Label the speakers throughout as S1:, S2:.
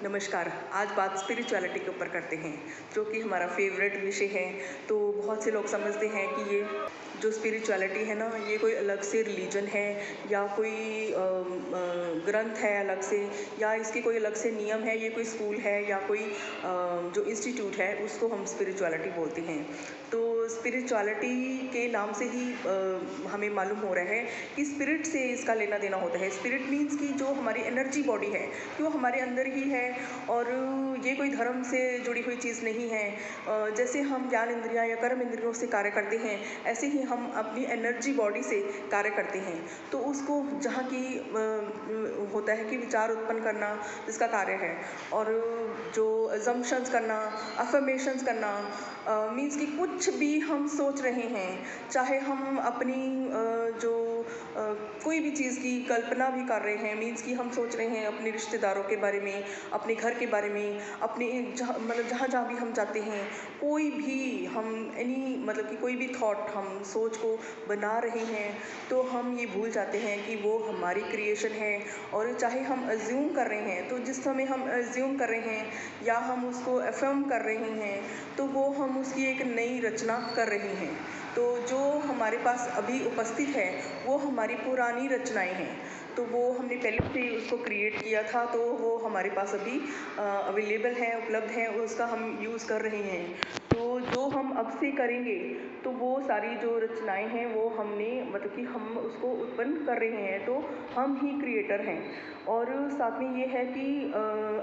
S1: नमस्कार। आज बात स्पिरिचुअलिटी के ऊपर करते हैं, जो कि हमारा फेवरेट विषय है। तो बहुत से लोग समझते हैं कि ये जो स्पिरिचुअलिटी है ना, ये कोई अलग से रिलीजन है या कोई ग्रंथ है अलग से, या इसके कोई अलग से नियम है, ये कोई स्कूल है या कोई जो इंस्टीट्यूट है, उसको हम स्पिरिचुअलिटी बोलते हैं। तो स्पिरिचुअलिटी के नाम से ही हमें मालूम हो रहा है कि स्पिरिट से इसका लेना देना होता है। स्पिरिट मीन्स कि जो हमारी एनर्जी बॉडी है, कि वो हमारे अंदर ही है, और ये कोई धर्म से जुड़ी हुई चीज़ नहीं है। जैसे हम ज्ञान इंद्रियां या कर्म इंद्रियों से कार्य करते हैं, ऐसे ही हम अपनी एनर्जी बॉडी से कार्य करते हैं। तो उसको जहाँ की होता है कि विचार उत्पन्न करना जिसका कार्य है, और जो अजम्पशंस करना, अफर्मेशंस करना, मीन्स कि कुछ भी हम सोच रहे हैं, चाहे हम अपनी जो कोई भी चीज़ की कल्पना भी कर रहे हैं, मीन्स कि हम सोच रहे हैं अपने रिश्तेदारों के बारे में, अपने घर के बारे में, अपने जहाँ जहाँ भी हम जाते हैं, कोई भी हम मतलब कि कोई भी थॉट हम सोच को बना रहे हैं, तो हम ये भूल जाते हैं कि वो हमारी क्रिएशन है। और चाहे हम अज्यूम कर रहे हैं, तो जिस समय हम अज्यूम कर रहे हैं या हम उसको अफर्म कर रहे हैं, तो वो हम उसकी एक नई रचना कर रहे हैं। तो जो हमारे पास अभी उपस्थित है, वो हमारी पुरानी रचनाएं हैं। तो वो हमने पहले से उसको क्रिएट किया था, तो वो हमारे पास अभी अवेलेबल है, उपलब्ध है, उसका हम यूज़ कर रहे हैं। तो जो हम अब से करेंगे, तो वो सारी जो रचनाएं हैं, वो हमने मतलब कि हम उसको उत्पन्न कर रहे हैं, तो हम ही क्रिएटर हैं। और साथ में ये है कि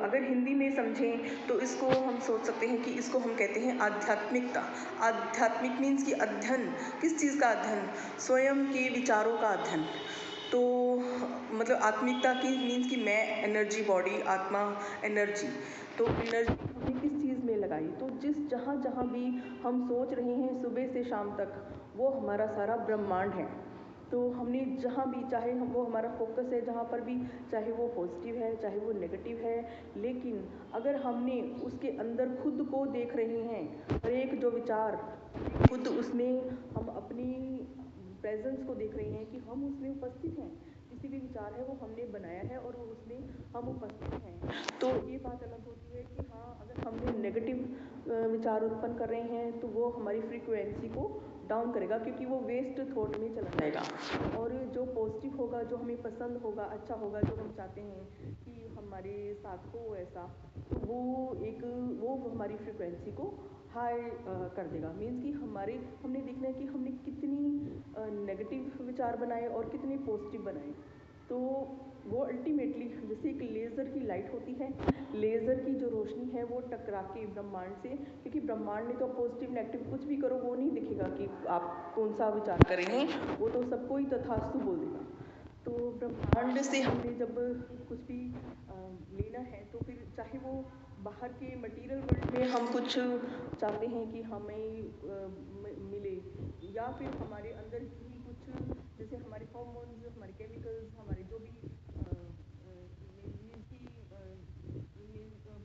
S1: अगर हिंदी में समझें, तो इसको हम सोच सकते हैं कि इसको हम कहते हैं आध्यात्मिकता। आध्यात्मिक मीन्स कि अध्ययन, किस चीज़ का अध्ययन? स्वयं के विचारों का अध्ययन। तो मतलब आत्मिकता की मीन्स कि मैं एनर्जी बॉडी, आत्मा एनर्जी। तो एनर्जी हमने किस चीज़ में लगाई? तो जहाँ जहाँ भी हम सोच रहे हैं सुबह से शाम तक, वो हमारा सारा ब्रह्मांड है। तो हमने जहाँ भी, चाहे हम वो हमारा फोकस है जहाँ पर भी, चाहे वो पॉजिटिव है चाहे वो नेगेटिव है, लेकिन अगर हमने उसके अंदर खुद को देख रहे हैं, हर एक जो विचार, खुद उसमें हम अपनी प्रेजेंस को देख रहे हैं कि हम उसमें उपस्थित हैं। किसी भी विचार है वो हमने बनाया है और वो उसमें हम उपस्थित हैं। तो ये बात अलग होती है कि हाँ, अगर हमने नेगेटिव विचार उत्पन्न कर रहे हैं, तो वो हमारी फ्रीक्वेंसी को डाउन करेगा, क्योंकि वो वेस्ट थॉट में चला जाएगा। और जो पॉजिटिव होगा, जो हमें पसंद होगा, अच्छा होगा, जो हम चाहते हैं कि हमारे साथ हो ऐसा, तो वो हमारी फ्रीक्वेंसी को हाई कर देगा। मीन्स कि हमने देखना है कि हमने कितनी नेगेटिव विचार बनाए और कितने पॉजिटिव बनाए। तो वो अल्टीमेटली जैसे एक लेज़र की लाइट होती है, लेज़र की जो रोशनी है वो टकरा के ब्रह्मांड से, क्योंकि ब्रह्मांड में तो पॉजिटिव नेगेटिव कुछ भी करो, वो नहीं दिखेगा कि आप कौन सा विचार कर रहे हैं, वो तो सबको ही तथास्तु बोल देगा। तो ब्रह्मांड से हमने जब कुछ भी लेना है, तो फिर चाहे वो बाहर के मटेरियल वर्ल्ड में हम कुछ चाहते हैं कि हमें मिले, या फिर हमारे अंदर ही कुछ, जैसे हमारे हार्मोन्स, हमारे केमिकल्स, हमारे जो भी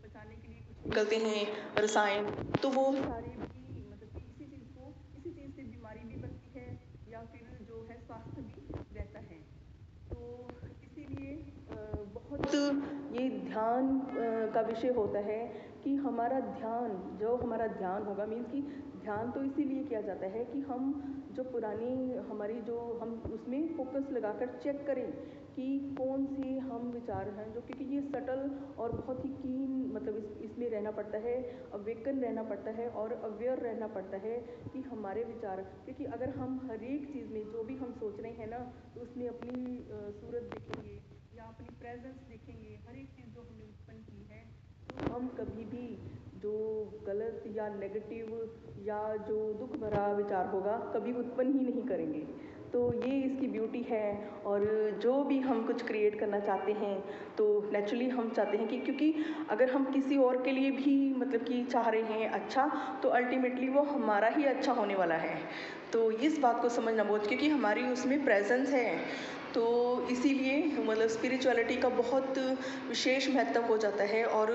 S1: पचाने के लिए कुछ निकलते हैं रसायन, तो वो सारे भी मतलब कि इसी चीज़ से बीमारी भी बनती है, या फिर जो है स्वास्थ्य भी रहता है। तो इसीलिए बहुत ये ध्यान का विषय होता है कि हमारा ध्यान होगा। मीन्स कि ध्यान तो इसीलिए किया जाता है कि हम जो पुरानी हमारी जो हम उसमें फोकस लगाकर चेक करें कि कौन से हम विचार हैं, जो क्योंकि ये सटल और बहुत ही कीन, मतलब इसमें रहना पड़ता है, अवेकन रहना पड़ता है और अवेयर रहना पड़ता है कि हमारे विचार, क्योंकि अगर हम हर एक चीज़ में जो भी हम सोच रहे हैं ना, तो उसमें अपनी सूरत देखेंगे या अपनी प्रेजेंस देखेंगे, हर एक चीज़ जो हमने उत्पन्न की है, तो हम कभी भी जो गलत या नेगेटिव या जो दुख भरा विचार होगा, कभी उत्पन्न ही नहीं करेंगे। तो ये इसकी ब्यूटी है। और जो भी हम कुछ क्रिएट करना चाहते हैं, तो नेचुरली हम चाहते हैं कि, क्योंकि अगर हम किसी और के लिए भी मतलब कि चाह रहे हैं अच्छा, तो अल्टीमेटली वो हमारा ही अच्छा होने वाला है। तो इस बात को समझना बहुत, क्योंकि हमारी उसमें प्रेजेंस है। तो इसीलिए मतलब स्पिरिचुअलिटी का बहुत विशेष महत्व हो जाता है। और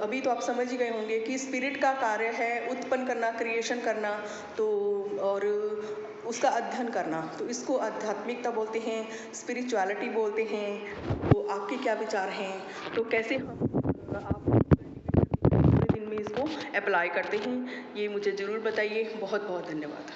S1: अभी तो आप समझ ही गए होंगे कि स्पिरिट का कार्य है उत्पन्न करना, क्रिएशन करना, तो और उसका अध्ययन करना। तो इसको आध्यात्मिकता बोलते हैं, स्पिरिचुअलिटी बोलते हैं। तो आपके क्या विचार हैं? तो कैसे आप पूरे दिन में इसको अप्लाई करते हैं, ये मुझे ज़रूर बताइए। बहुत बहुत धन्यवाद।